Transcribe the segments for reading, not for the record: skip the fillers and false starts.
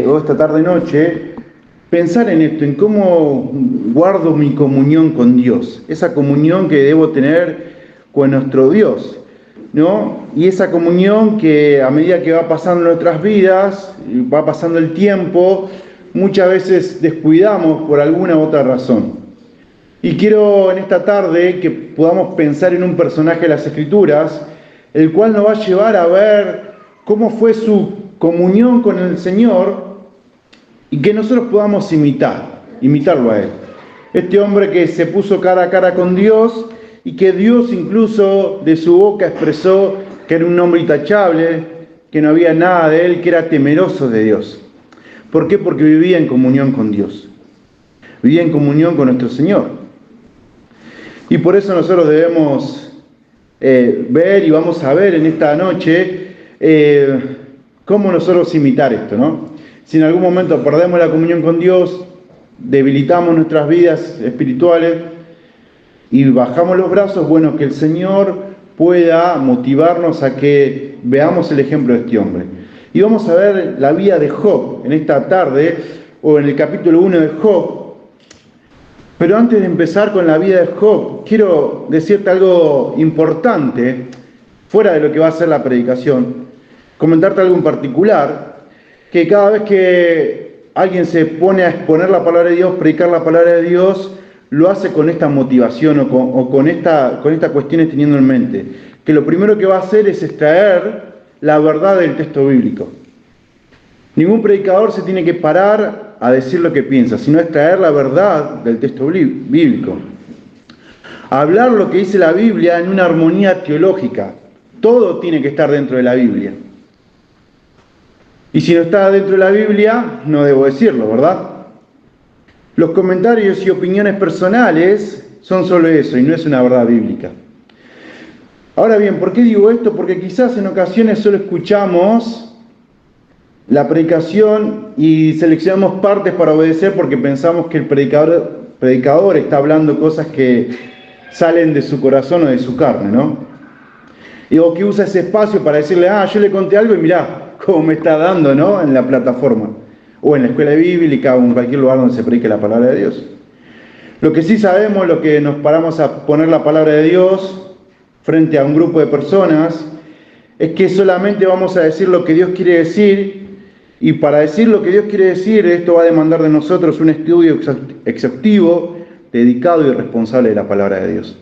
o esta tarde-noche, pensar en esto, en cómo guardo mi comunión con Dios, esa comunión que debo tener con nuestro Dios, ¿no? Y esa comunión que a medida que va pasando nuestras vidas, va pasando el tiempo, muchas veces descuidamos por alguna u otra razón. Y quiero en esta tarde que podamos pensar en un personaje de las Escrituras, el cual nos va a llevar a ver cómo fue su comunión con el Señor y que nosotros podamos imitarlo a Él. Este hombre que se puso cara a cara con Dios y que Dios incluso de su boca expresó que era un hombre intachable, que no había nada de él, que era temeroso de Dios. ¿Por qué? Porque vivía en comunión con Dios. Vivía en comunión con nuestro Señor. Y por eso nosotros debemos ver y vamos a ver en esta noche cómo nosotros imitar esto, ¿no? Si en algún momento perdemos la comunión con Dios, debilitamos nuestras vidas espirituales y bajamos los brazos, bueno, que el Señor pueda motivarnos a que veamos el ejemplo de este hombre. Y vamos a ver la vida de Job en esta tarde, o en el capítulo 1 de Job. Pero antes de empezar con la vida de Job, quiero decirte algo importante, fuera de lo que va a ser la predicación, comentarte algo en particular, que cada vez que alguien se pone a exponer la palabra de Dios, predicar la palabra de Dios, lo hace con esta motivación o con esta cuestión teniendo en mente, que lo primero que va a hacer es extraer la verdad del texto bíblico. Ningún predicador se tiene que parar a decir lo que piensa, sino extraer la verdad del texto bíblico. Hablar lo que dice la Biblia en una armonía teológica. Todo tiene que estar dentro de la Biblia. Y si no está dentro de la Biblia, no debo decirlo, ¿verdad? Los comentarios y opiniones personales son solo eso y no es una verdad bíblica. Ahora bien, ¿por qué digo esto? Porque quizás en ocasiones solo escuchamos la predicación y seleccionamos partes para obedecer porque pensamos que el predicador está hablando cosas que salen de su corazón o de su carne, ¿no? O que usa ese espacio para decirle, yo le conté algo y mirá cómo me está dando, ¿no? En la plataforma, o en la escuela bíblica, o en cualquier lugar donde se predique la palabra de Dios. Lo que sí sabemos, lo que nos paramos a poner la palabra de Dios frente a un grupo de personas, es que solamente vamos a decir lo que Dios quiere decir, y para decir lo que Dios quiere decir, esto va a demandar de nosotros un estudio exhaustivo, dedicado y responsable de la palabra de Dios.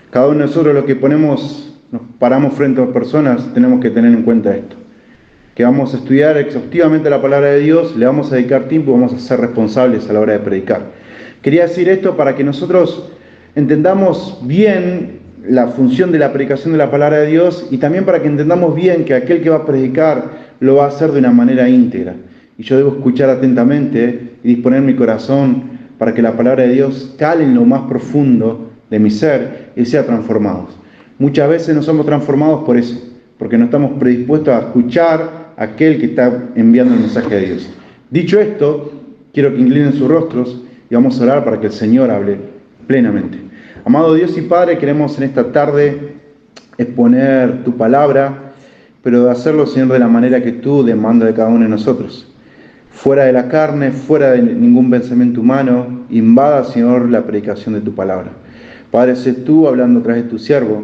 Cada uno de nosotros, los que nos paramos frente a personas, tenemos que tener en cuenta esto. Que vamos a estudiar exhaustivamente la palabra de Dios, le vamos a dedicar tiempo, vamos a ser responsables a la hora de predicar. Quería decir esto para que nosotros entendamos bien la función de la predicación de la palabra de Dios y también para que entendamos bien que aquel que va a predicar lo va a hacer de una manera íntegra. Y yo debo escuchar atentamente y disponer mi corazón para que la palabra de Dios cale en lo más profundo de mi ser y sea transformado. Muchas veces no somos transformados por eso, porque no estamos predispuestos a escuchar a aquel que está enviando el mensaje de Dios. Dicho esto, quiero que inclinen sus rostros y vamos a orar para que el Señor hable plenamente. Amado Dios y Padre, queremos en esta tarde exponer tu palabra, pero de hacerlo, Señor, de la manera que tú demandas de cada uno de nosotros. Fuera de la carne, fuera de ningún pensamiento humano, invada, Señor, la predicación de tu palabra. Padre, sé tú hablando a través de tu siervo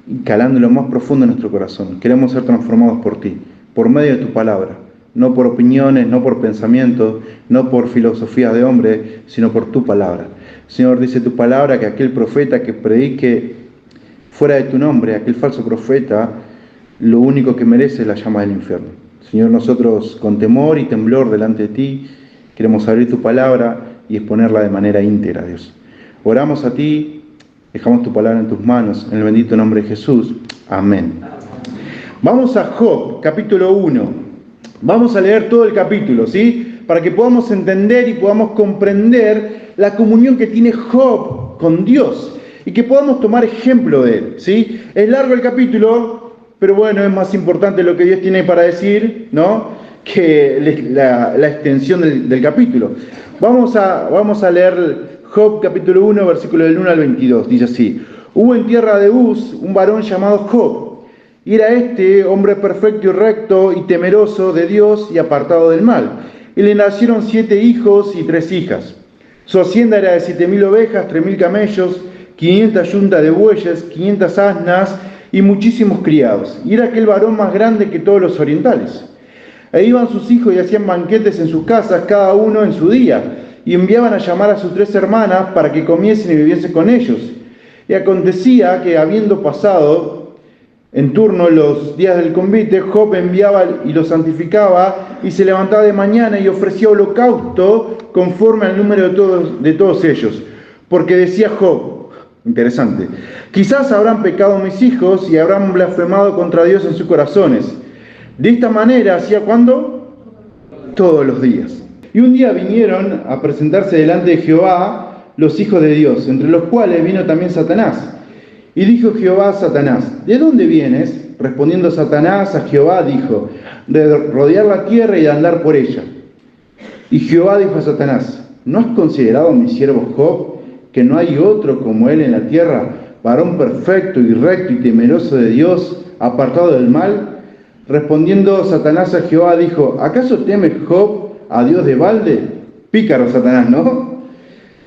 y calando en lo más profundo de nuestro corazón. Queremos ser transformados por ti, por medio de tu palabra, no por opiniones, no por pensamientos, no por filosofías de hombre, sino por tu palabra. Señor, dice tu palabra que aquel profeta que predique fuera de tu nombre, aquel falso profeta, lo único que merece es la llama del infierno. Señor, nosotros con temor y temblor delante de ti queremos abrir tu palabra y exponerla de manera íntegra, Dios. Oramos a ti, dejamos tu palabra en tus manos, en el bendito nombre de Jesús. Amén. Vamos a Job, capítulo 1. Vamos a leer todo el capítulo, ¿sí? Para que podamos entender y podamos comprender la comunión que tiene Job con Dios y que podamos tomar ejemplo de él, ¿sí? Es largo el capítulo, pero bueno, es más importante lo que Dios tiene para decir, ¿no? Que la extensión del capítulo. Vamos a leer Job capítulo 1, versículo del 1 al 22. Dice así: Hubo en tierra de Uz un varón llamado Job, Y era este hombre perfecto y recto y temeroso de Dios y apartado del mal. Y le nacieron 7 hijos y 3 hijas. Su hacienda era de 7.000 ovejas, 3.000 camellos, 500 yuntas de bueyes, 500 asnas y muchísimos criados. Y era aquel varón más grande que todos los orientales. E iban sus hijos y hacían banquetes en sus casas, cada uno en su día, y enviaban a llamar a sus 3 hermanas para que comiesen y bebiesen con ellos. Y acontecía que, habiendo pasado en turno los días del convite, Job enviaba y los santificaba, y se levantaba de mañana y ofrecía holocausto conforme al número de todos ellos. Porque decía Job, interesante, quizás habrán pecado mis hijos y habrán blasfemado contra Dios en sus corazones. De esta manera, ¿hacía cuándo? Todos los días. Y un día vinieron a presentarse delante de Jehová los hijos de Dios, entre los cuales vino también Satanás. Y dijo Jehová a Satanás, ¿de dónde vienes? Respondiendo Satanás a Jehová, dijo, de rodear la tierra y de andar por ella. Y Jehová dijo a Satanás, ¿no has considerado a mi siervo Job, que no hay otro como él en la tierra, varón perfecto y recto y temeroso de Dios, apartado del mal? Respondiendo Satanás a Jehová, dijo, ¿acaso teme Job a Dios de balde? Pícaro Satanás, ¿no?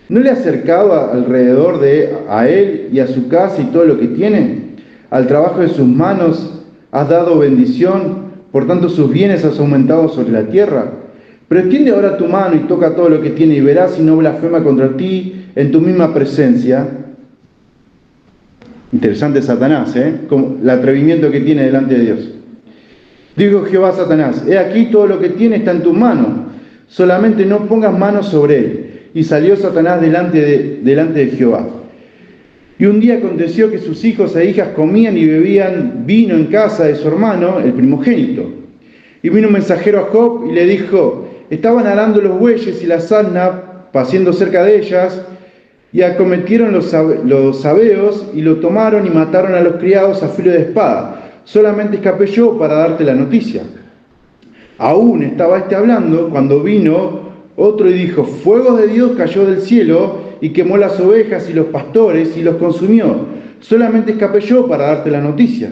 ¿No le ha acercado alrededor a él y a su casa y todo lo que tiene? Al trabajo de sus manos has dado bendición, por tanto sus bienes has aumentado sobre la tierra. Pero extiende ahora tu mano y toca todo lo que tiene y verás si no blasfema contra ti en tu misma presencia. Interesante Satanás, como el atrevimiento que tiene delante de Dios. Dijo Jehová a Satanás, he aquí todo lo que tiene está en tu mano, solamente no pongas manos sobre él. Y salió Satanás delante de Jehová. Y un día aconteció que sus hijos e hijas comían y bebían vino en casa de su hermano, el primogénito. Y vino un mensajero a Job y le dijo, estaban arando los bueyes y las asnas, paciendo cerca de ellas, y acometieron los sabeos y lo tomaron y mataron a los criados a filo de espada. Solamente escapé yo para darte la noticia. Aún estaba hablando cuando vino otro y dijo, fuego de Dios cayó del cielo y quemó las ovejas y los pastores y los consumió. Solamente escapé yo para darte la noticia.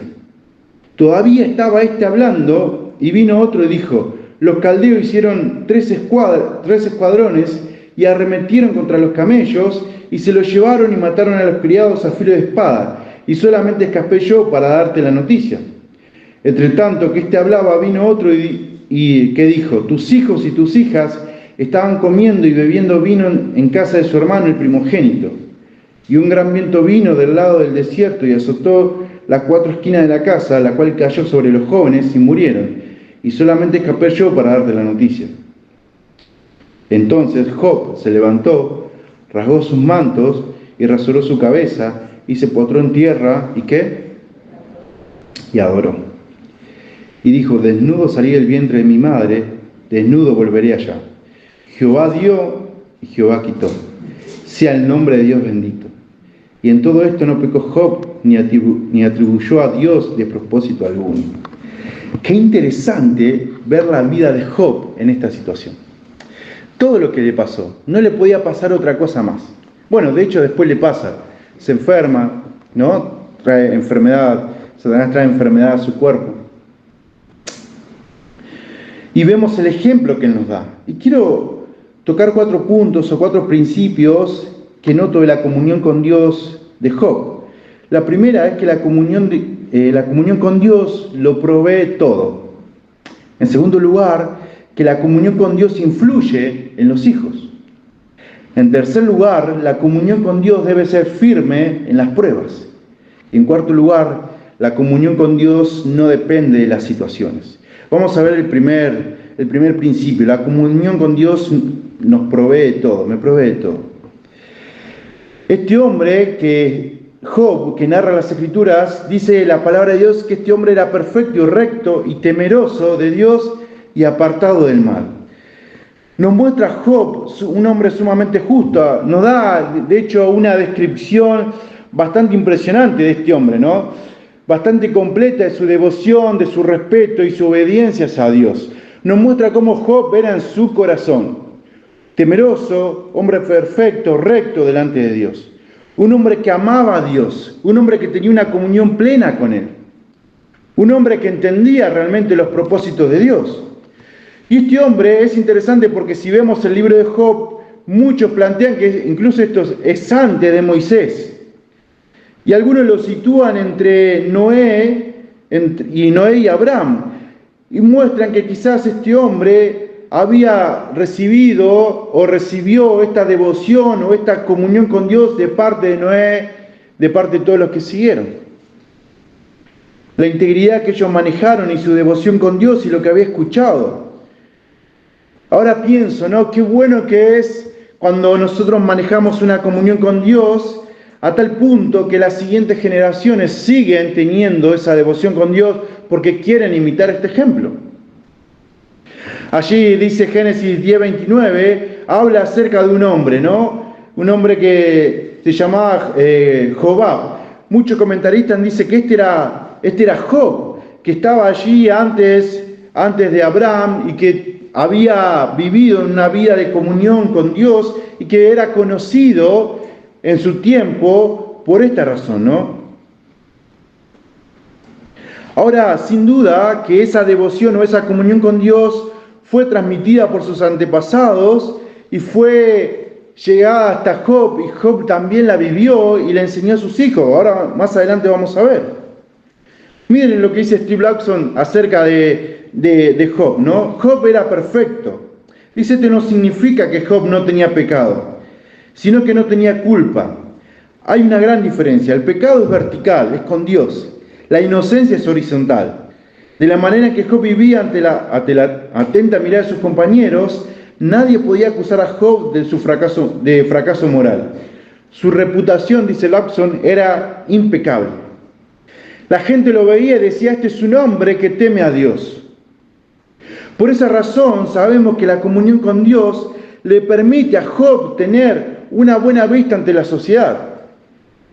Todavía estaba hablando y vino otro y dijo, los caldeos hicieron 3 escuadrones y arremetieron contra los camellos y se los llevaron y mataron a los criados a filo de espada. Y solamente escapé yo para darte la noticia. Entre tanto que hablaba, vino otro y que dijo, tus hijos y tus hijas estaban comiendo y bebiendo vino en casa de su hermano el primogénito. Y un gran viento vino del lado del desierto y azotó las 4 esquinas de la casa, la cual cayó sobre los jóvenes y murieron. Y solamente escapé yo para darte la noticia. Entonces Job se levantó, rasgó sus mantos y rasuró su cabeza y se postró en tierra. ¿Y qué? Y adoró. Y dijo, desnudo salí del vientre de mi madre, desnudo volveré allá. Jehová dio y Jehová quitó. Sea el nombre de Dios bendito. Y en todo esto no pecó Job, ni atribuyó a Dios de propósito alguno. Qué interesante ver la vida de Job en esta situación. Todo lo que le pasó, no le podía pasar otra cosa más. Bueno, de hecho después le pasa, se enferma, ¿no? Trae enfermedad, Satanás trae enfermedad a su cuerpo. Y vemos el ejemplo que él nos da. Y quiero tocar 4 puntos o 4 principios que noto de la comunión con Dios de Job. La primera es que la comunión con Dios lo provee todo. En segundo lugar, que la comunión con Dios influye en los hijos. En tercer lugar, la comunión con Dios debe ser firme en las pruebas. Y en cuarto lugar, la comunión con Dios no depende de las situaciones. Vamos a ver el primer principio. La comunión con Dios nos provee todo, me provee todo. Este hombre Job, que narra las Escrituras, dice la palabra de Dios que este hombre era perfecto y recto y temeroso de Dios y apartado del mal. Nos muestra Job, un hombre sumamente justo, nos da de hecho una descripción bastante impresionante de este hombre, ¿no? Bastante completa de su devoción, de su respeto y su obediencia a Dios. Nos muestra cómo Job era en su corazón. Temeroso, hombre perfecto, recto delante de Dios. Un hombre que amaba a Dios, un hombre que tenía una comunión plena con Él. Un hombre que entendía realmente los propósitos de Dios. Y este hombre es interesante porque si vemos el libro de Job, muchos plantean que incluso esto es antes de Moisés. Y algunos lo sitúan entre Noé y Abraham. Y muestran que quizás este hombre había recibido o recibió esta devoción o esta comunión con Dios de parte de Noé, de parte de todos los que siguieron. La integridad que ellos manejaron y su devoción con Dios y lo que había escuchado. Ahora pienso, ¿no? Qué bueno que es cuando nosotros manejamos una comunión con Dios a tal punto que las siguientes generaciones siguen teniendo esa devoción con Dios porque quieren imitar este ejemplo. Allí dice Génesis 10:29, habla acerca de un hombre, ¿no? Un hombre que se llamaba Jobab. Muchos comentaristas dicen que este era Job, que estaba allí antes de Abraham y que había vivido en una vida de comunión con Dios y que era conocido en su tiempo por esta razón, ¿no? Ahora, sin duda que esa devoción o esa comunión con Dios fue transmitida por sus antepasados y fue llegada hasta Job, y Job también la vivió y la enseñó a sus hijos. Ahora, más adelante vamos a ver. Miren lo que dice Steve Lawson acerca de Job, ¿no? Job era perfecto. Dice, esto no significa que Job no tenía pecado, sino que no tenía culpa. Hay una gran diferencia. El pecado es vertical, es con Dios. La inocencia es horizontal. De la manera en que Job vivía ante la atenta mirada de sus compañeros, nadie podía acusar a Job de fracaso moral. Su reputación, dice Lawson, era impecable. La gente lo veía y decía, este es un hombre que teme a Dios. Por esa razón sabemos que la comunión con Dios le permite a Job tener una buena vista ante la sociedad.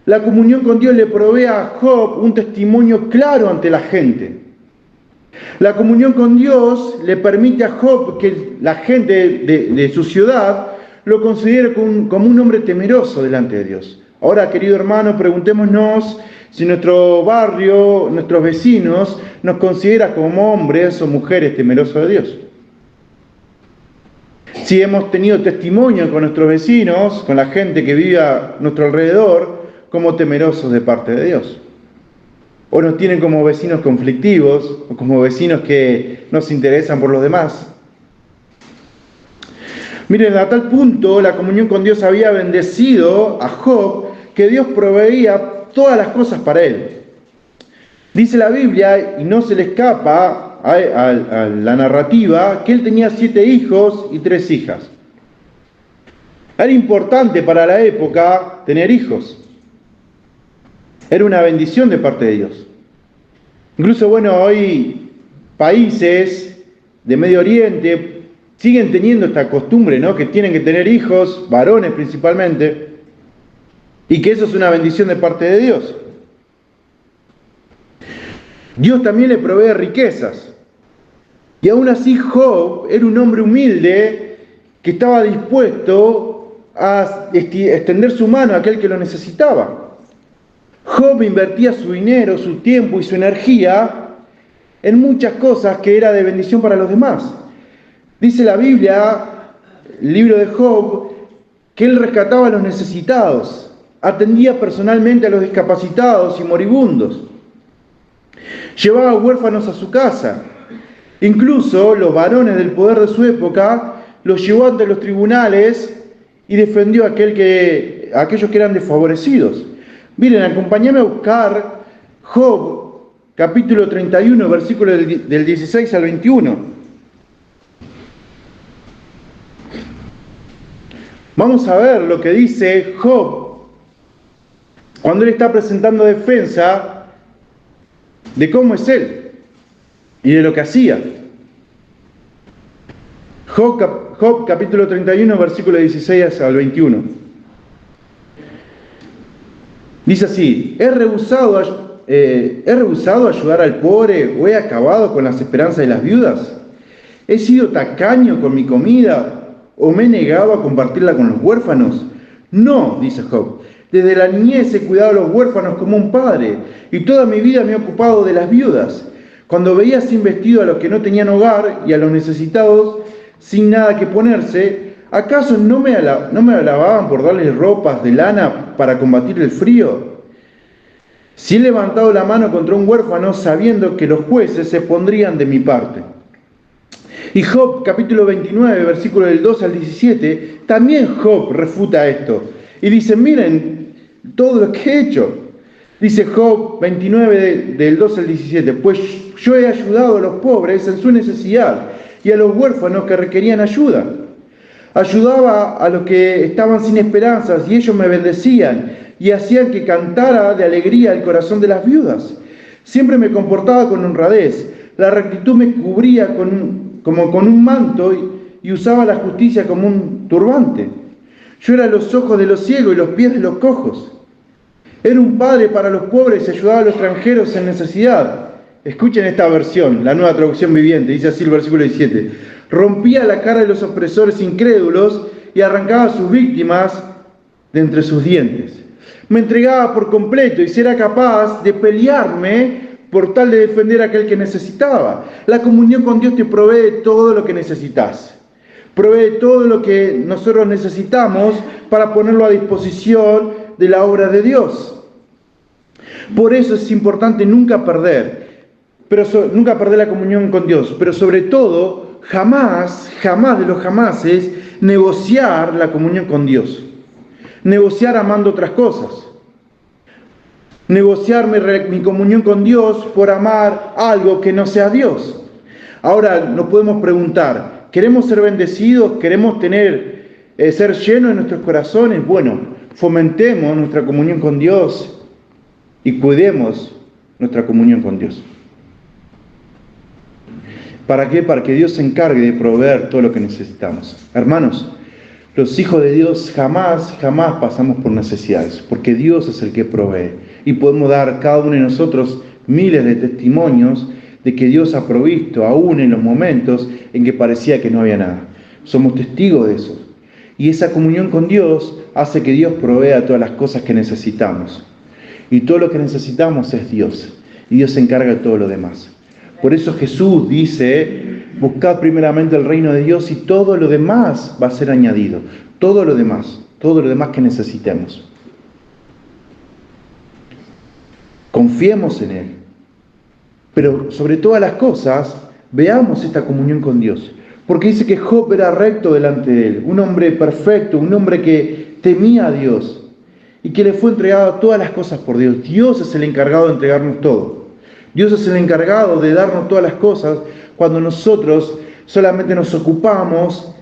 La comunión con Dios le provee a Job un testimonio claro ante la gente. La comunión con Dios le permite a Job que la gente de su ciudad lo considere como un hombre temeroso delante de Dios. Ahora, querido hermano, preguntémonos si nuestro barrio, nuestros vecinos, nos considera como hombres o mujeres temerosos de Dios. Si hemos tenido testimonio con nuestros vecinos, con la gente que vive a nuestro alrededor, como temerosos de parte de Dios. O nos tienen como vecinos conflictivos, o como vecinos que no se interesan por los demás. Miren, a tal punto la comunión con Dios había bendecido a Job que Dios proveía todas las cosas para él. Dice la Biblia, y no se le escapa a la narrativa, que él tenía 7 hijos y 3 hijas. Era importante para la época tener hijos. Era una bendición de parte de Dios. Incluso, hoy países de Medio Oriente siguen teniendo esta costumbre, ¿no? Que tienen que tener hijos, varones principalmente, y que eso es una bendición de parte de Dios. Dios también le provee riquezas. Y aún así Job era un hombre humilde que estaba dispuesto a extender su mano a aquel que lo necesitaba. Job invertía su dinero, su tiempo y su energía en muchas cosas que era de bendición para los demás. Dice la Biblia, el libro de Job, que él rescataba a los necesitados, atendía personalmente a los discapacitados y moribundos, llevaba huérfanos a su casa. Incluso los varones del poder de su época los llevó ante los tribunales y defendió a aquellos que eran desfavorecidos. Miren, acompáñame a buscar Job, capítulo 31, versículos del 16 al 21. Vamos a ver lo que dice Job cuando él está presentando defensa de cómo es él y de lo que hacía. Job capítulo 31, versículo 16 al 21. Dice así, ¿he rehusado ayudar al pobre o he acabado con las esperanzas de las viudas? ¿He sido tacaño con mi comida o me he negado a compartirla con los huérfanos? No, dice Job, desde la niñez he cuidado a los huérfanos como un padre y toda mi vida me he ocupado de las viudas. Cuando veía sin vestido a los que no tenían hogar y a los necesitados sin nada que ponerse, ¿acaso no me alababan por darles ropas de lana para combatir el frío? Si he levantado la mano contra un huérfano sabiendo que los jueces se pondrían de mi parte. Y Job, capítulo 29, versículo del 2 al 17, también Job refuta esto. Y dice, miren todo lo que he hecho. Dice Job 29, del 2 al 17, pues yo he ayudado a los pobres en su necesidad y a los huérfanos que requerían ayuda. Ayudaba a los que estaban sin esperanzas y ellos me bendecían y hacían que cantara de alegría el corazón de las viudas. Siempre me comportaba con honradez. La rectitud me cubría como con un manto y usaba la justicia como un turbante. Yo era los ojos de los ciegos y los pies de los cojos. Era un padre para los pobres y ayudaba a los extranjeros en necesidad. Escuchen esta versión, la Nueva Traducción Viviente, dice así el versículo 17. Rompía la cara de los opresores incrédulos y arrancaba a sus víctimas de entre sus dientes. Me entregaba por completo y si era capaz de pelearme por tal de defender a aquel que necesitaba. La comunión con Dios te provee todo lo que necesitas. Provee todo lo que nosotros necesitamos para ponerlo a disposición de la obra de Dios. Por eso es importante nunca perder la comunión con Dios, pero sobre todo, jamás de los jamases, negociar la comunión con Dios. Negociar amando otras cosas. Negociar mi comunión con Dios por amar algo que no sea Dios. Ahora nos podemos preguntar, ¿queremos ser bendecidos? ¿Queremos ser llenos de nuestros corazones? Bueno, fomentemos nuestra comunión con Dios y cuidemos nuestra comunión con Dios. ¿Para qué? Para que Dios se encargue de proveer todo lo que necesitamos. Hermanos, los hijos de Dios jamás pasamos por necesidades, porque Dios es el que provee. Y podemos dar cada uno de nosotros miles de testimonios de que Dios ha provisto, aún en los momentos en que parecía que no había nada. Somos testigos de eso. Y esa comunión con Dios hace que Dios provea todas las cosas que necesitamos. Y todo lo que necesitamos es Dios. Y Dios se encarga de todo lo demás. Por eso Jesús dice, buscad primeramente el reino de Dios y todo lo demás va a ser añadido. Todo lo demás que necesitemos. Confiemos en Él. Pero sobre todas las cosas, veamos esta comunión con Dios. Porque dice que Job era recto delante de Él. Un hombre perfecto, un hombre que temía a Dios. Y que le fue entregado todas las cosas por Dios. Dios es el encargado de entregarnos todo. Dios es el encargado de darnos todas las cosas cuando nosotros solamente nos ocupamos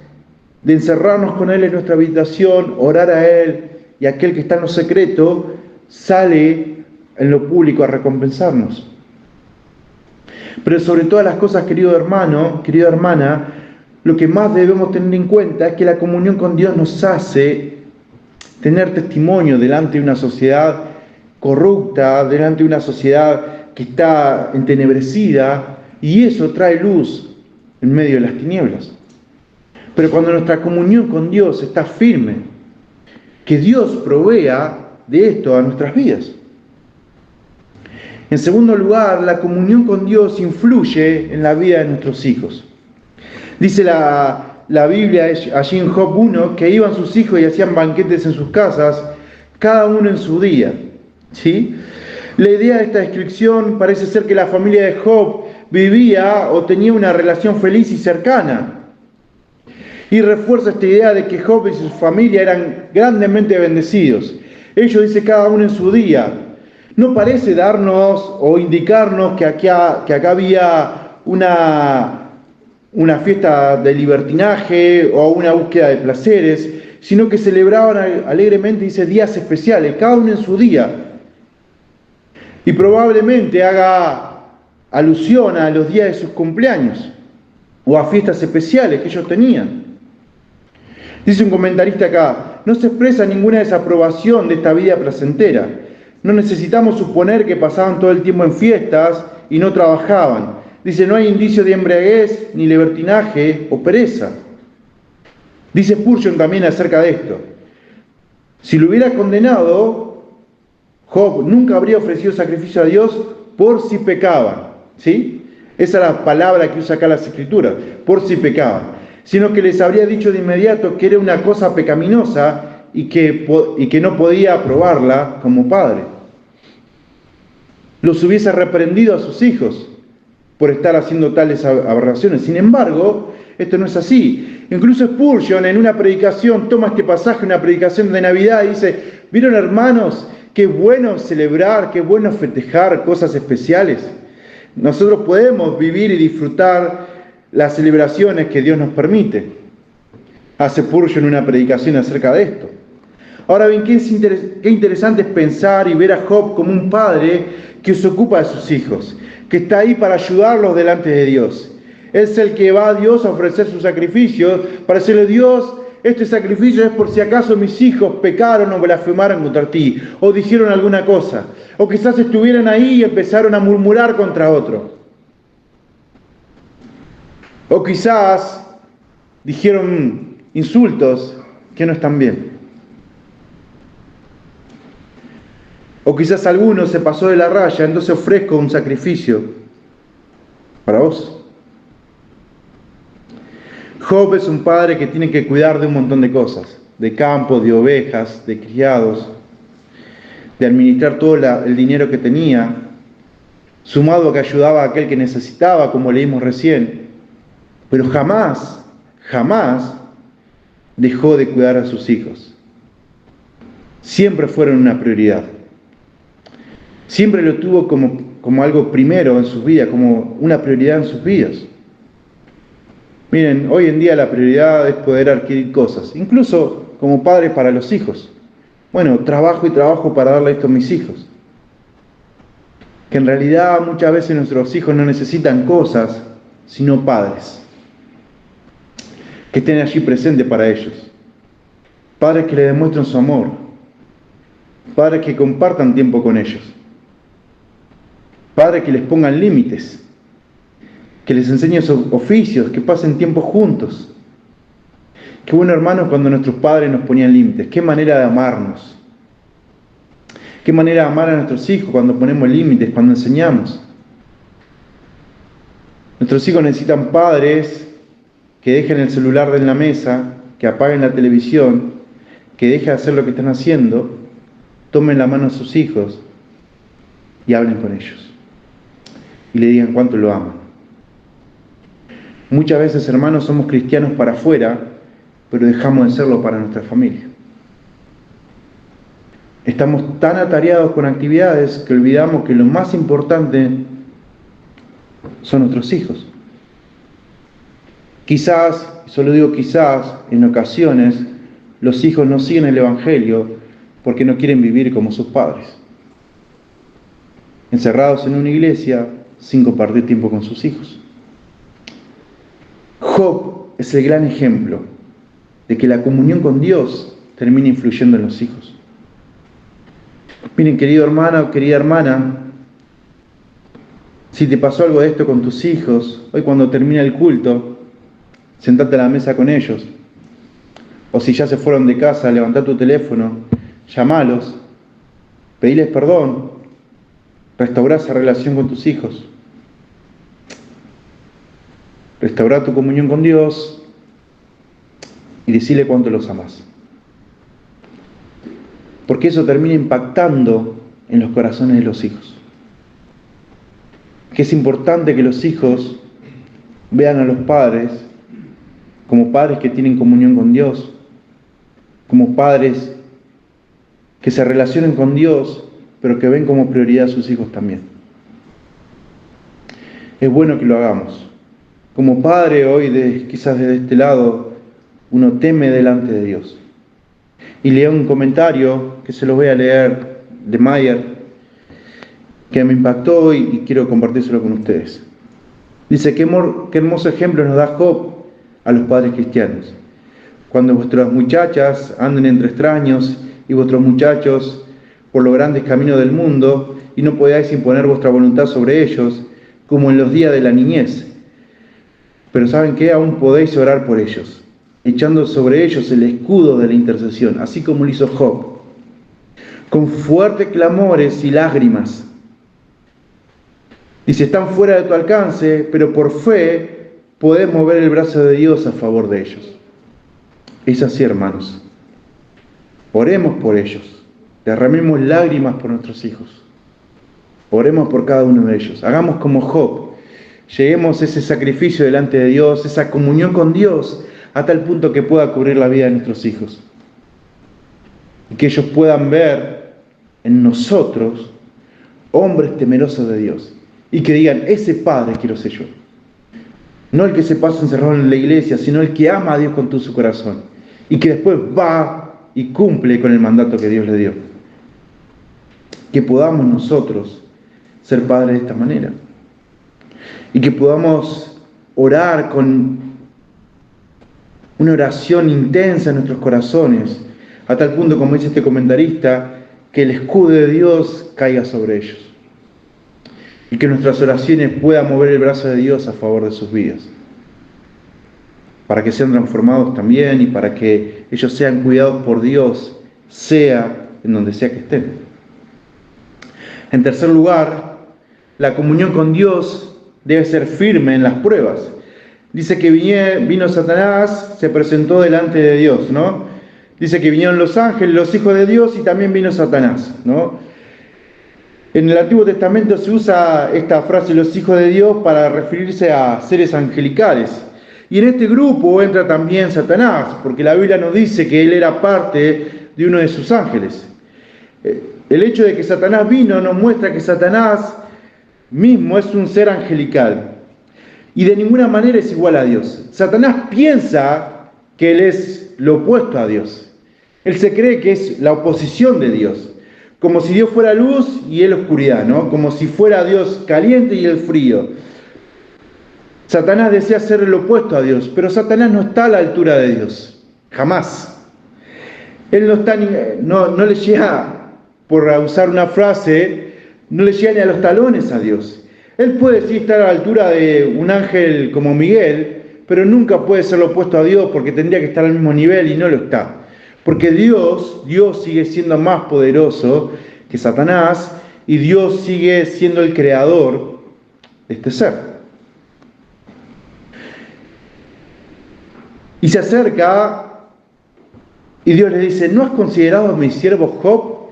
de encerrarnos con Él en nuestra habitación, orar a Él, y aquel que está en lo secreto sale en lo público a recompensarnos. Pero sobre todas las cosas, querido hermano, querida hermana, lo que más debemos tener en cuenta es que la comunión con Dios nos hace tener testimonio delante de una sociedad corrupta, delante de una sociedad que está entenebrecida, y eso trae luz en medio de las tinieblas. Pero cuando nuestra comunión con Dios está firme, que Dios provea de esto a nuestras vidas. En segundo lugar, la comunión con Dios influye en la vida de nuestros hijos. Dice la Biblia allí en Job 1 que iban sus hijos y hacían banquetes en sus casas, cada uno en su día. ¿Sí? La idea de esta descripción parece ser que la familia de Job vivía o tenía una relación feliz y cercana. Y refuerza esta idea de que Job y su familia eran grandemente bendecidos. Ellos dice cada uno en su día. No parece darnos o indicarnos que acá había una fiesta de libertinaje o una búsqueda de placeres, sino que celebraban alegremente, dice, días especiales, cada uno en su día. Y probablemente haga alusión a los días de sus cumpleaños o a fiestas especiales que ellos tenían. Dice un comentarista acá, no se expresa ninguna desaprobación de esta vida placentera. No necesitamos suponer que pasaban todo el tiempo en fiestas y no trabajaban. Dice, no hay indicio de embriaguez, ni libertinaje o pereza. Dice Spurgeon también acerca de esto. Si lo hubiera condenado, Job nunca habría ofrecido sacrificio a Dios por si pecaban. ¿Sí? Esa es la palabra que usa acá las Escrituras, por si pecaban. Sino que les habría dicho de inmediato que era una cosa pecaminosa y que no podía aprobarla como padre. Los hubiese reprendido a sus hijos por estar haciendo tales aberraciones. Sin embargo, esto no es así. Incluso Spurgeon en una predicación toma este pasaje, una predicación de Navidad, y dice: ¿vieron, hermanos, qué bueno celebrar, qué bueno festejar cosas especiales? Nosotros podemos vivir y disfrutar las celebraciones que Dios nos permite. Hace Spurgeon una predicación acerca de esto. Ahora bien, qué interesante es pensar y ver a Job como un padre que se ocupa de sus hijos, que está ahí para ayudarlos delante de Dios. Es el que va a Dios a ofrecer sus sacrificios para decirle: Dios, este sacrificio es por si acaso mis hijos pecaron o blasfemaron contra ti, o dijeron alguna cosa, o quizás estuvieran ahí y empezaron a murmurar contra otro, o quizás dijeron insultos que no están bien, o quizás alguno se pasó de la raya, entonces ofrezco un sacrificio para vos. Job es un padre que tiene que cuidar de un montón de cosas, de campo, de ovejas, de criados, de administrar todo el dinero que tenía, sumado a que ayudaba a aquel que necesitaba, como leímos recién, pero jamás dejó de cuidar a sus hijos. Siempre fueron una prioridad. Siempre lo tuvo como algo primero en sus vidas, como una prioridad en sus vidas. Miren, hoy en día la prioridad es poder adquirir cosas, incluso como padres para los hijos. Bueno, trabajo y trabajo para darle esto a mis hijos. Que en realidad muchas veces nuestros hijos no necesitan cosas, sino padres que estén allí presentes para ellos. Padres que le demuestren su amor. Padres que compartan tiempo con ellos. Padres que les pongan límites. Que les enseñen sus oficios, que pasen tiempo juntos. Qué bueno, hermanos, cuando nuestros padres nos ponían límites. Qué manera de amarnos. Qué manera de amar a nuestros hijos cuando ponemos límites, cuando enseñamos. Nuestros hijos necesitan padres que dejen el celular en la mesa, que apaguen la televisión, que dejen de hacer lo que están haciendo, tomen la mano a sus hijos y hablen con ellos. Y le digan cuánto lo aman. Muchas veces, hermanos, somos cristianos para afuera, pero dejamos de serlo para nuestra familia. Estamos tan atareados con actividades que olvidamos que lo más importante son nuestros hijos. Quizás, solo digo quizás, en ocasiones, los hijos no siguen el Evangelio porque no quieren vivir como sus padres. Encerrados en una iglesia sin compartir tiempo con sus hijos. Job es el gran ejemplo de que la comunión con Dios termina influyendo en los hijos. Miren, querido hermano, querida hermana, si te pasó algo de esto con tus hijos, hoy cuando termina el culto, sentate a la mesa con ellos. O si ya se fueron de casa, levantá tu teléfono, llamalos, pediles perdón, restaurá esa relación con tus hijos. Restaurá tu comunión con Dios y decile cuánto los amás. Porque eso termina impactando en los corazones de los hijos. Que es importante que los hijos vean a los padres como padres que tienen comunión con Dios, como padres que se relacionen con Dios, pero que ven como prioridad a sus hijos también. Es bueno que lo hagamos. Como padre hoy, quizás desde este lado, uno teme delante de Dios. Y leo un comentario que se lo voy a leer de Mayer, que me impactó y quiero compartírselo con ustedes. Dice: qué hermoso ejemplo nos da Job a los padres cristianos. Cuando vuestras muchachas anden entre extraños y vuestros muchachos por los grandes caminos del mundo y no podáis imponer vuestra voluntad sobre ellos, como en los días de la niñez. Pero ¿saben qué? Aún podéis orar por ellos, echando sobre ellos el escudo de la intercesión, así como lo hizo Job, con fuertes clamores y lágrimas. Dice, están fuera de tu alcance, pero por fe podés mover el brazo de Dios a favor de ellos. Es así, hermanos. Oremos por ellos. Derramemos lágrimas por nuestros hijos. Oremos por cada uno de ellos. Hagamos como Job. Lleguemos a ese sacrificio delante de Dios, esa comunión con Dios, a tal punto que pueda cubrir la vida de nuestros hijos. Y que ellos puedan ver en nosotros hombres temerosos de Dios. Y que digan, ese padre quiero ser yo. No el que se pasa encerrado en la iglesia, sino el que ama a Dios con todo su corazón. Y que después va y cumple con el mandato que Dios le dio. Que podamos nosotros ser padres de esta manera. Y que podamos orar con una oración intensa en nuestros corazones, a tal punto, como dice este comentarista, que el escudo de Dios caiga sobre ellos. Y que nuestras oraciones puedan mover el brazo de Dios a favor de sus vidas. Para que sean transformados también y para que ellos sean cuidados por Dios, sea en donde sea que estén. En tercer lugar, la comunión con Dios debe ser firme en las pruebas. Dice que vino Satanás, se presentó delante de Dios, ¿no? Dice que vinieron los ángeles, los hijos de Dios, y también vino Satanás, ¿no? En el Antiguo Testamento se usa esta frase, los hijos de Dios, para referirse a seres angelicales. Y en este grupo entra también Satanás, porque la Biblia nos dice que él era parte de uno de sus ángeles. El hecho de que Satanás vino nos muestra que Satanás mismo es un ser angelical y de ninguna manera es igual a Dios. Satanás piensa que él es lo opuesto a Dios. Él se cree que es la oposición de Dios, como si Dios fuera luz y él oscuridad, ¿no? Como si fuera Dios caliente y él frío. Satanás desea ser el opuesto a Dios, pero Satanás no está a la altura de Dios, jamás. Él no le llega, por usar una frase, no le llega ni a los talones a Dios. Él puede sí estar a la altura de un ángel como Miguel, pero nunca puede ser lo opuesto a Dios porque tendría que estar al mismo nivel y no lo está. Porque Dios sigue siendo más poderoso que Satanás y Dios sigue siendo el creador de este ser. Y se acerca y Dios le dice, ¿no has considerado a mi siervo Job?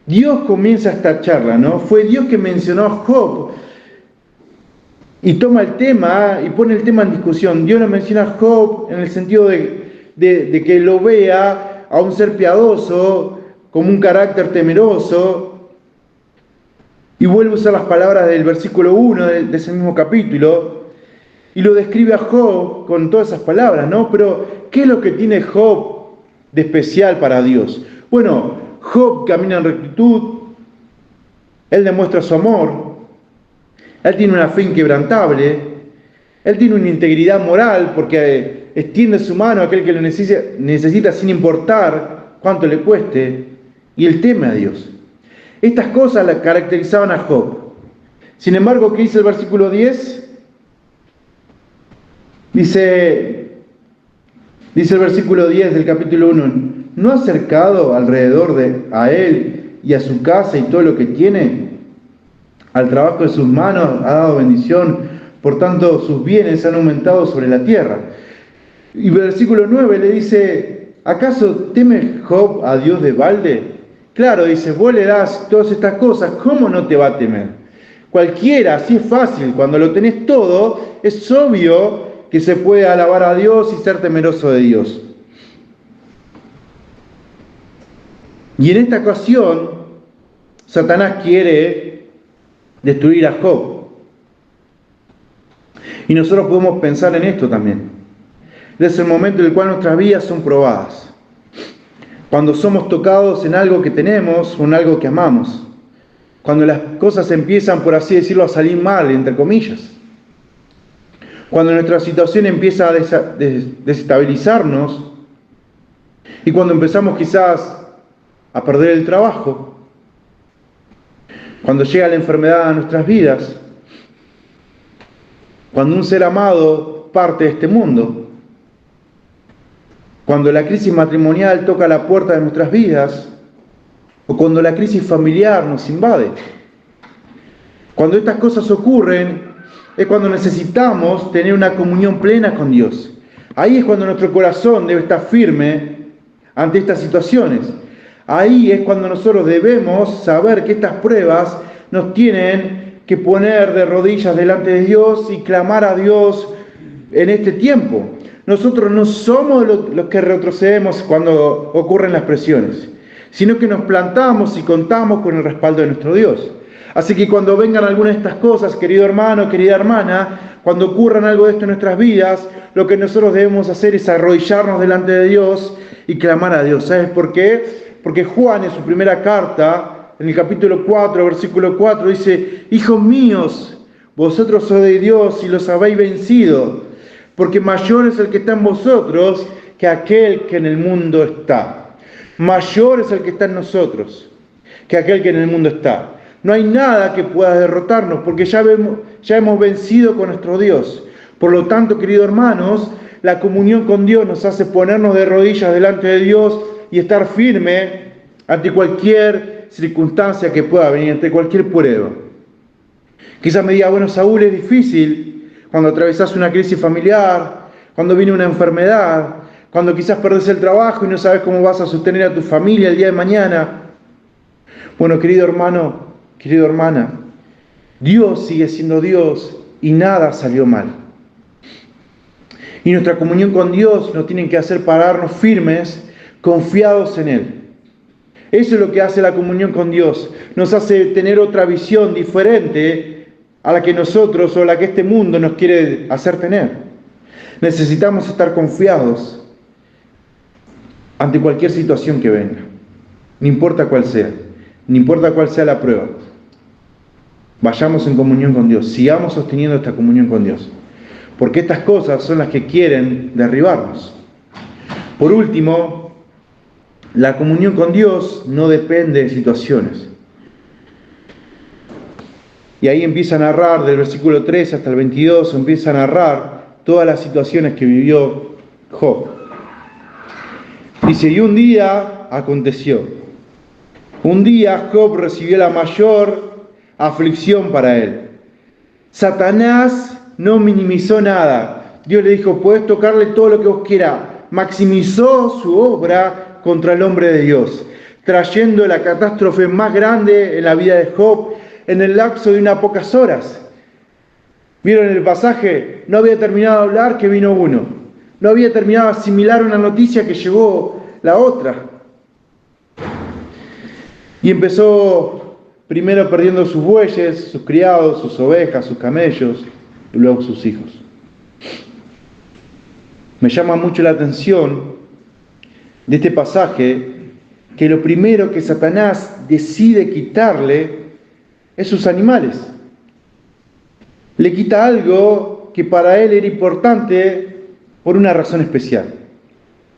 Dios comienza esta charla, ¿no? Fue Dios que mencionó a Job y toma el tema y pone el tema en discusión. Dios lo menciona a Job en el sentido de que lo vea a un ser piadoso, como un carácter temeroso, y vuelve a usar las palabras del versículo 1 de ese mismo capítulo, y lo describe a Job con todas esas palabras, ¿no? Pero, ¿qué es lo que tiene Job de especial para Dios? Bueno, Job camina en rectitud, él demuestra su amor, él tiene una fe inquebrantable, él tiene una integridad moral porque extiende su mano a aquel que lo necesita sin importar cuánto le cueste, y él teme a Dios. Estas cosas la caracterizaban a Job. Sin embargo, ¿qué dice el versículo 10? Dice el versículo 10 del capítulo 1, ¿no ha cercado alrededor a él y a su casa y todo lo que tiene? Al trabajo de sus manos ha dado bendición, por tanto sus bienes han aumentado sobre la tierra. Y versículo 9 le dice, ¿acaso teme Job a Dios de balde? Claro, dice, vos le das todas estas cosas, ¿cómo no te va a temer? Cualquiera, así es fácil, cuando lo tenés todo, es obvio que se puede alabar a Dios y ser temeroso de Dios. Y en esta ocasión, Satanás quiere destruir a Job. Y nosotros podemos pensar en esto también. Es el momento en el cual nuestras vidas son probadas. Cuando somos tocados en algo que tenemos o en algo que amamos. Cuando las cosas empiezan, por así decirlo, a salir mal, entre comillas. Cuando nuestra situación empieza a desestabilizarnos. Y cuando empezamos quizás a perder el trabajo. Cuando llega la enfermedad a nuestras vidas. Cuando un ser amado parte de este mundo. Cuando la crisis matrimonial toca la puerta de nuestras vidas, o cuando la crisis familiar nos invade, Cuando estas cosas ocurren, es cuando necesitamos tener una comunión plena con Dios. Ahí es cuando nuestro corazón debe estar firme ante estas situaciones. Ahí es cuando nosotros debemos saber que estas pruebas nos tienen que poner de rodillas delante de Dios y clamar a Dios en este tiempo. Nosotros no somos los que retrocedemos cuando ocurren las presiones, sino que nos plantamos y contamos con el respaldo de nuestro Dios. Así que cuando vengan algunas de estas cosas, querido hermano, querida hermana, cuando ocurran algo de esto en nuestras vidas, lo que nosotros debemos hacer es arrodillarnos delante de Dios y clamar a Dios. ¿Sabes por qué? Porque Juan en su primera carta, en el capítulo 4, versículo 4, dice: hijos míos, vosotros sois de Dios y los habéis vencido, porque mayor es el que está en vosotros que aquel que en el mundo está. Mayor es el que está en nosotros que aquel que en el mundo está. No hay nada que pueda derrotarnos, porque ya hemos vencido con nuestro Dios. Por lo tanto, queridos hermanos, la comunión con Dios nos hace ponernos de rodillas delante de Dios y estar firme ante cualquier circunstancia que pueda venir, ante cualquier prueba. Quizás me diga: bueno, Saúl, es difícil cuando atravesás una crisis familiar, cuando viene una enfermedad, cuando quizás perdés el trabajo y no sabes cómo vas a sostener a tu familia el día de mañana. Bueno, querido hermano, querida hermana, Dios sigue siendo Dios y nada salió mal. Y nuestra comunión con Dios nos tiene que hacer pararnos firmes, confiados en Él. Eso es lo que hace la comunión con Dios. Nos hace tener otra visión diferente a la que nosotros o la que este mundo nos quiere hacer tener. Necesitamos estar confiados ante cualquier situación que venga. No importa cuál sea. No importa cuál sea la prueba. Vayamos en comunión con Dios. Sigamos sosteniendo esta comunión con Dios. Porque estas cosas son las que quieren derribarnos. Por último, la comunión con Dios no depende de situaciones. Y ahí empieza a narrar, del versículo 13 hasta el 22, empieza a narrar todas las situaciones que vivió Job. Dice: y un día aconteció. Un día Job recibió la mayor aflicción para él. Satanás no minimizó nada. Dios le dijo: puedes tocarle todo lo que vos quieras. Maximizó su obra contra el hombre de Dios, trayendo la catástrofe más grande en la vida de Job en el lapso de unas pocas horas. ¿Vieron el pasaje? No había terminado de hablar que vino uno. No había terminado de asimilar una noticia que llegó la otra. Y empezó primero perdiendo sus bueyes, sus criados, sus ovejas, sus camellos, y luego sus hijos. Me llama mucho la atención de este pasaje que lo primero que Satanás decide quitarle es sus animales. Le quita algo que para él era importante por una razón especial.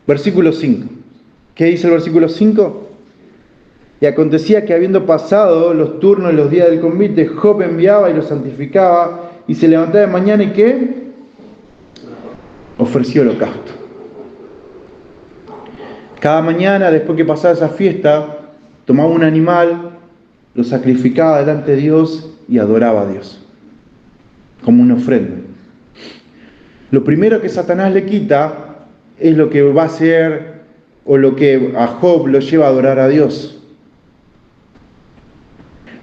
Versículo 5. ¿Qué dice el versículo 5? Y acontecía que habiendo pasado los turnos y los días del convite, Job enviaba y los santificaba, y se levantaba de mañana y ¿qué? Ofreció holocausto. Cada mañana, después que pasaba esa fiesta, tomaba un animal, lo sacrificaba delante de Dios y adoraba a Dios, como una ofrenda. Lo primero que Satanás le quita es lo que va a ser, o lo que a Job lo lleva a adorar a Dios.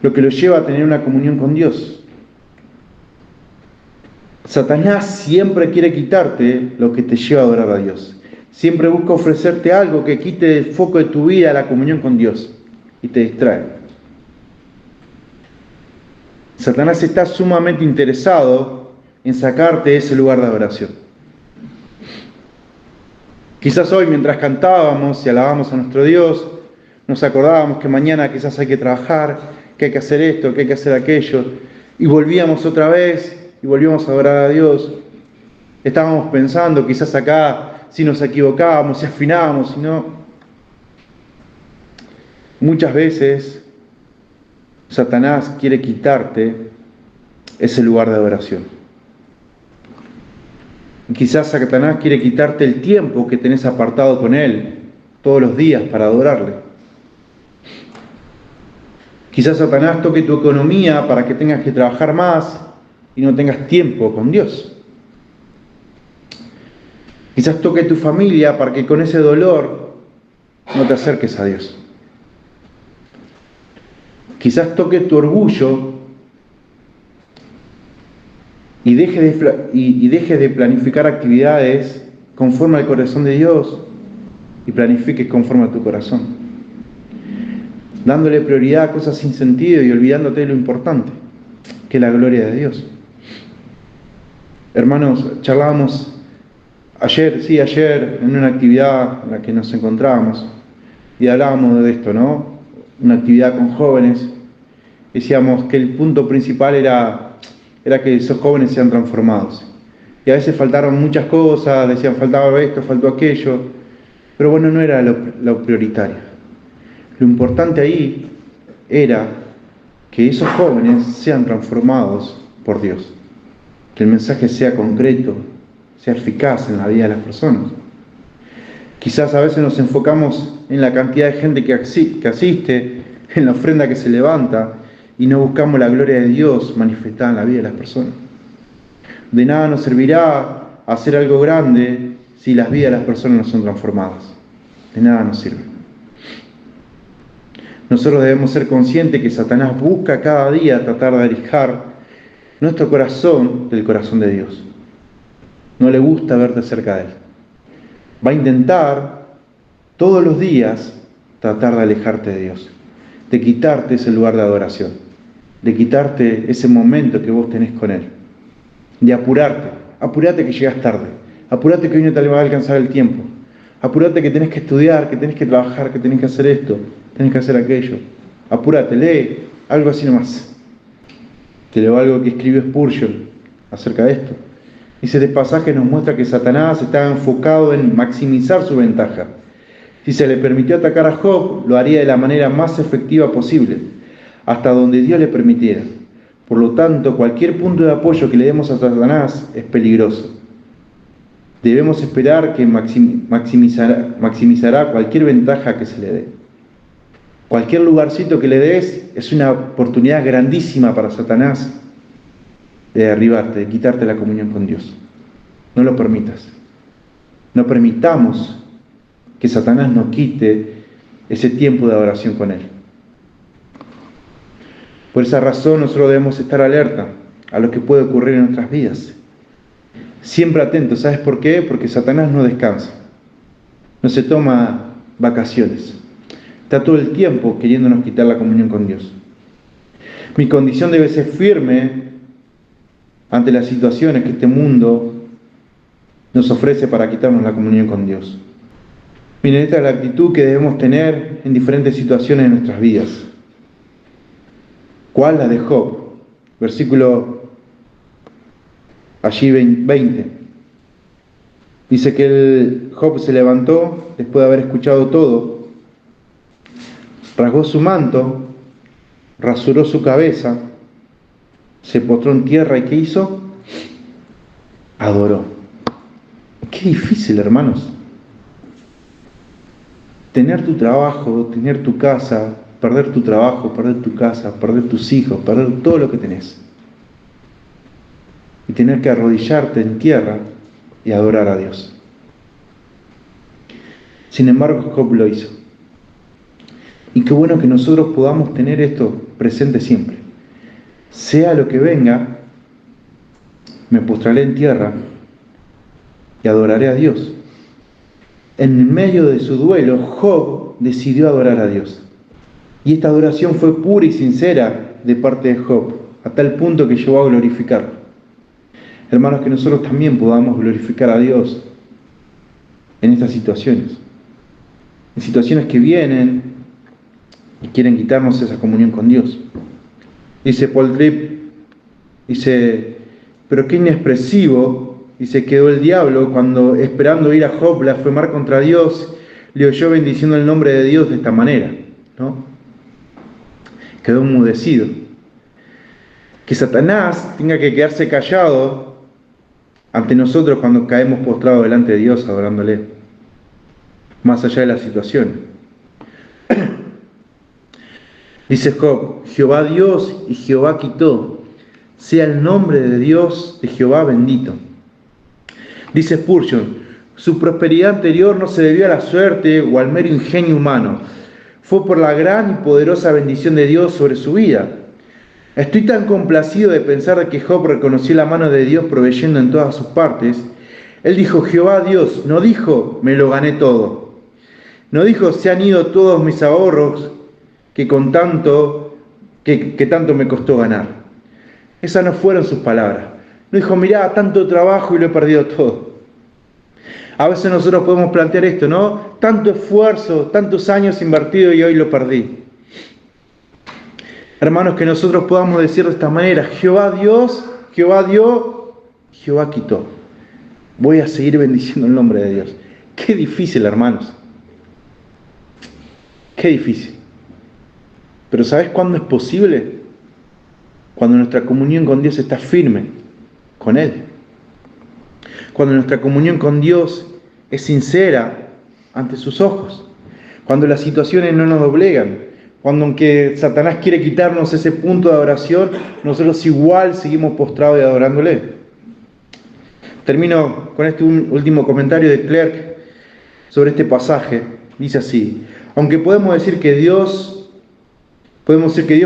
Lo que lo lleva a tener una comunión con Dios. Satanás siempre quiere quitarte lo que te lleva a adorar a Dios. Siempre busca ofrecerte algo que quite el foco de tu vida, la comunión con Dios, y te distrae. Satanás está sumamente interesado en sacarte de ese lugar de adoración. Quizás hoy, mientras cantábamos y alabamos a nuestro Dios, nos acordábamos que mañana quizás hay que trabajar, que hay que hacer esto, que hay que hacer aquello, y volvíamos otra vez, y volvíamos a adorar a Dios. Estábamos pensando, quizás acá, si nos equivocábamos, si afinábamos, si no. Muchas veces, Satanás quiere quitarte ese lugar de adoración. Y quizás Satanás quiere quitarte el tiempo que tenés apartado con Él todos los días para adorarle. Quizás Satanás toque tu economía para que tengas que trabajar más y no tengas tiempo con Dios. Quizás toque tu familia para que con ese dolor no te acerques a Dios. Quizás toque tu orgullo y dejes de planificar actividades conforme al corazón de Dios y planifiques conforme a tu corazón, dándole prioridad a cosas sin sentido y olvidándote de lo importante, que es la gloria de Dios. Hermanos, charlábamos ayer en una actividad en la que nos encontrábamos y hablábamos de esto, ¿no? Una actividad con jóvenes. Decíamos que el punto principal era que esos jóvenes sean transformados. Y a veces faltaron muchas cosas, decían faltaba esto, faltó aquello, pero bueno, no era lo prioritario. Lo importante ahí era que esos jóvenes sean transformados por Dios, que el mensaje sea concreto, sea eficaz en la vida de las personas. Quizás a veces nos enfocamos en la cantidad de gente que asiste, en la ofrenda que se levanta, y no buscamos la gloria de Dios manifestada en la vida de las personas. De nada nos servirá hacer algo grande si las vidas de las personas no son transformadas. De nada nos sirve. Nosotros debemos ser conscientes que Satanás busca cada día tratar de alejar nuestro corazón del corazón de Dios. No le gusta verte cerca de Él. Va a intentar todos los días tratar de alejarte de Dios, de quitarte ese lugar de adoración, de quitarte ese momento que vos tenés con Él, de apurate que llegas tarde, apurate que hoy no te va a alcanzar el tiempo, apurate que tenés que estudiar, que tenés que trabajar, que tenés que hacer esto, tenés que hacer aquello, apurate, lee, algo así nomás. Te leo algo que escribió Spurgeon acerca de esto. Dice, este pasaje nos muestra que Satanás estaba enfocado en maximizar su ventaja. Si se le permitió atacar a Job, lo haría de la manera más efectiva posible, hasta donde Dios le permitiera. Por lo tanto, cualquier punto de apoyo que le demos a Satanás es peligroso. Debemos esperar que maximizará cualquier ventaja que se le dé. Cualquier lugarcito que le des es una oportunidad grandísima para Satanás de derribarte, de quitarte la comunión con Dios. No lo permitas. No permitamos que Satanás nos quite ese tiempo de adoración con Él. Por esa razón nosotros debemos estar alerta a lo que puede ocurrir en nuestras vidas. Siempre atentos. ¿Sabes por qué? Porque Satanás no descansa. No se toma vacaciones. Está todo el tiempo queriéndonos quitar la comunión con Dios. Mi condición debe ser firme ante las situaciones que este mundo nos ofrece para quitarnos la comunión con Dios. Miren, esta es la actitud que debemos tener en diferentes situaciones de nuestras vidas. ¿Cuál? La de Job. Versículo allí 20. Dice que el Job se levantó después de haber escuchado todo, rasgó su manto, rasuró su cabeza, se postró en tierra y ¿qué hizo? Adoró. Qué difícil, hermanos. Tener tu trabajo, tener tu casa, perder tu trabajo, perder tu casa, perder tus hijos, perder todo lo que tenés. Y tener que arrodillarte en tierra y adorar a Dios. Sin embargo, Job lo hizo. Y qué bueno que nosotros podamos tener esto presente siempre. Sea lo que venga, me postraré en tierra y adoraré a Dios. En medio de su duelo, Job decidió adorar a Dios. Y esta adoración fue pura y sincera de parte de Job, a tal punto que llegó a glorificarlo. Hermanos, que nosotros también podamos glorificar a Dios en estas situaciones. En situaciones que vienen y quieren quitarnos esa comunión con Dios. Dice Paul Tripp, dice, pero qué inexpresivo, dice, quedó el diablo cuando, esperando ir a Job, blasfemar contra Dios, le oyó bendiciendo el nombre de Dios de esta manera, ¿no? Quedó enmudecido. Que Satanás tenga que quedarse callado ante nosotros cuando caemos postrados delante de Dios adorándole, más allá de la situación. Dice Job, Jehová Dios y Jehová quitó, sea el nombre de Dios de Jehová bendito. Dice Spurgeon, su prosperidad anterior no se debió a la suerte o al mero ingenio humano, fue por la gran y poderosa bendición de Dios sobre su vida. Estoy tan complacido de pensar de que Job reconoció la mano de Dios proveyendo en todas sus partes. Él dijo, Jehová Dios, no dijo, me lo gané todo. No dijo, se han ido todos mis ahorros que tanto me costó ganar. Esas no fueron sus palabras. No dijo, mirá, tanto trabajo y lo he perdido todo. A veces nosotros podemos plantear esto, ¿no? Tanto esfuerzo, tantos años invertidos y hoy lo perdí. Hermanos, que nosotros podamos decir de esta manera, Jehová Dios, Jehová dio, Jehová quitó. Voy a seguir bendiciendo el nombre de Dios. Qué difícil, hermanos. Qué difícil. Pero ¿sabes cuándo es posible? Cuando nuestra comunión con Dios está firme con Él. Cuando nuestra comunión con Dios es sincera ante sus ojos. Cuando las situaciones no nos doblegan. Cuando aunque Satanás quiere quitarnos ese punto de adoración, nosotros igual seguimos postrados y adorándole. Termino con este último comentario de Clerk sobre este pasaje. Dice así, aunque podemos decir que Dios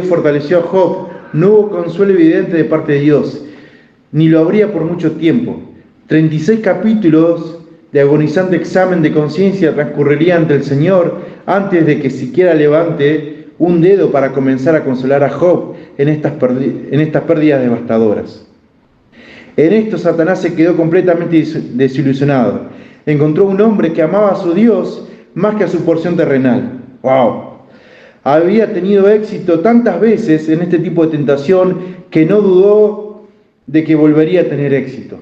fortaleció a Job, no hubo consuelo evidente de parte de Dios, ni lo habría por mucho tiempo. 36 capítulos de agonizante examen de conciencia transcurrirían ante el Señor antes de que siquiera levante un dedo para comenzar a consolar a Job en estas pérdidas devastadoras. En esto Satanás se quedó completamente desilusionado. Encontró un hombre que amaba a su Dios más que a su porción terrenal. ¡Wow! Había tenido éxito tantas veces en este tipo de tentación que no dudó de que volvería a tener éxito.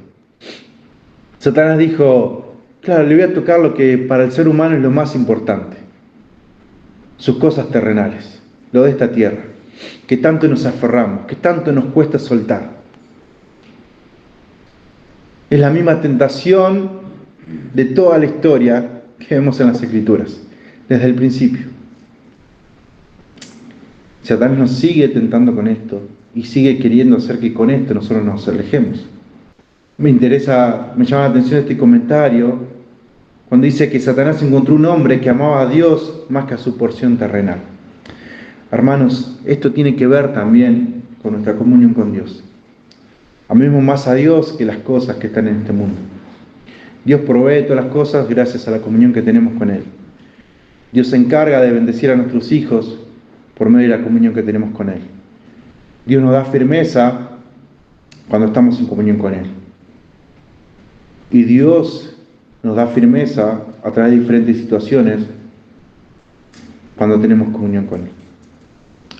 Satanás dijo, claro, le voy a tocar lo que para el ser humano es lo más importante. Sus cosas terrenales, lo de esta tierra, que tanto nos aferramos, que tanto nos cuesta soltar. Es la misma tentación de toda la historia que vemos en las Escrituras, desde el principio. Satanás nos sigue tentando con esto y sigue queriendo hacer que con esto nosotros nos alejemos. Me llama la atención este comentario cuando dice que Satanás encontró un hombre que amaba a Dios más que a su porción terrenal. Hermanos, esto tiene que ver también con nuestra comunión con Dios. Amemos más a Dios que las cosas que están en este mundo. Dios provee todas las cosas gracias a la comunión que tenemos con Él. Dios se encarga de bendecir a nuestros hijos por medio de la comunión que tenemos con Él. Dios nos da firmeza cuando estamos en comunión con Él. Y Dios nos da firmeza a través de diferentes situaciones cuando tenemos comunión con Él.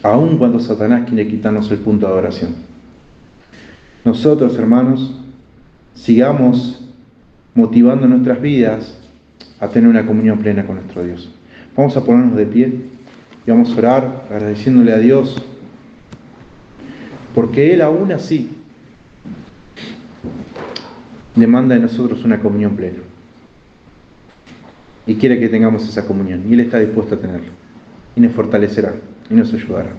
Aun cuando Satanás quiere quitarnos el punto de adoración. Nosotros, hermanos, sigamos motivando nuestras vidas a tener una comunión plena con nuestro Dios. Vamos a ponernos de pie y vamos a orar agradeciéndole a Dios porque Él aún así demanda de nosotros una comunión plena y quiere que tengamos esa comunión y Él está dispuesto a tenerla y nos fortalecerá y nos ayudará.